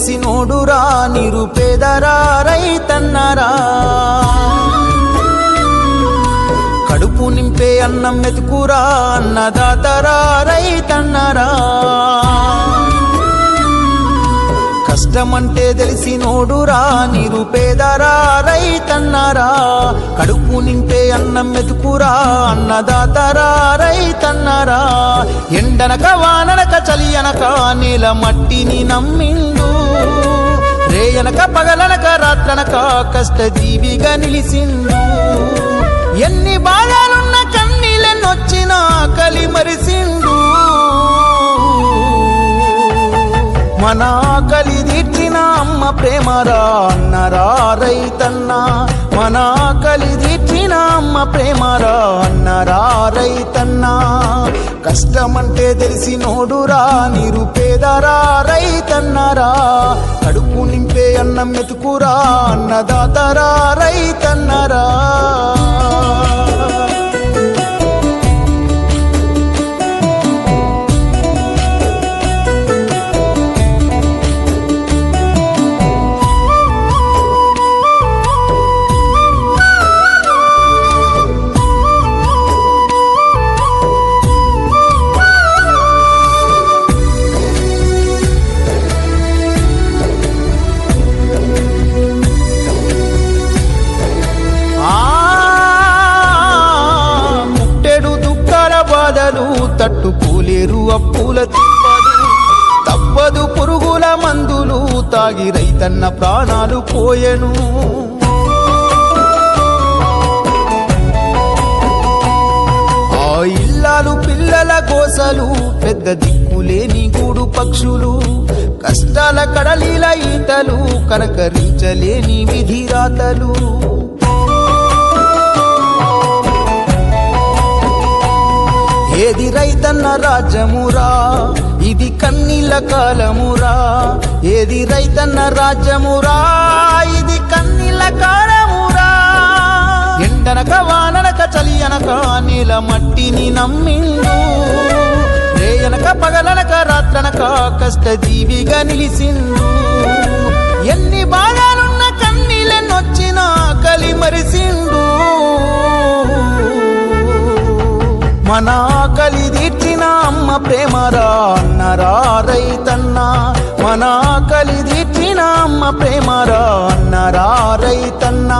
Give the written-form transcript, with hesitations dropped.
తెలిసినోడురా నిరుపేదరా రైతన్నరా కడుపు నింపే అన్నం మెతుకురా అన్నదాతరా రైతన్నరా కష్టమంటే తెలిసినోడురా నిరుపేదరా రైతన్నరా కడుపు నింపే అన్నం మెతుకురా అన్నదాతరా రైతన్నరా ఎండనక వాననక చలియనక నేల మట్టిని నమ్మిండు రేయనక పగలనక రాత్రనక కష్టజీవిగా నిలిసిండు ఎన్ని బాధలున్న కన్నీళ్ళనొచ్చినా ఆకలి మరిసిండు మన ఆకలి తీర్చిన అమ్మ ప్రేమరా అన్నరా రైతన్న మన ఆకలి తీర్చిన అమ్మ ప్రేమరా అన్నరా రైతన్న కష్టమంటే తెలిసినోడురా నిరుపేదరా రైతన్నరా కడుపు నింపే అన్నం మెతుకురా అన్నదాతరా రైతన్నరా తట్టుకోలేరు అప్పుల తప్పదు పురుగుల మందులు తాగి రైతన్న ప్రాణాలు పోయెను ఆ ఇల్లాలు పిల్లల గోసలు పెద్ద దిక్కులేని గూడు పక్షులు కష్టాల కడలిల ఈతలు కనకరించలేని విధిరాతలు ఏది రైతన్న రాజ్యమురా ఇది కన్నీళ్ళ కాలమురా ఏది రైతన్న రాజ్యమురా ఇది కన్నీళ్ళ కాలమురా ఎండనక వాననక చలియనక నేల మట్టిని నమ్మిండు రేయనక పగలనక రాత్రనక కష్టజీవిగా నిలిసిండు ఎన్ని బాధలున్న కన్నీళ్ళనొచ్చినా ఆకలి మరిసిండు మన ఆకలి తీర్చిన అమ్మ ప్రేమరా అన్నరా రైతన్న మన ఆకలి తీర్చిన అమ్మ ప్రేమరా అన్నరా రైతన్న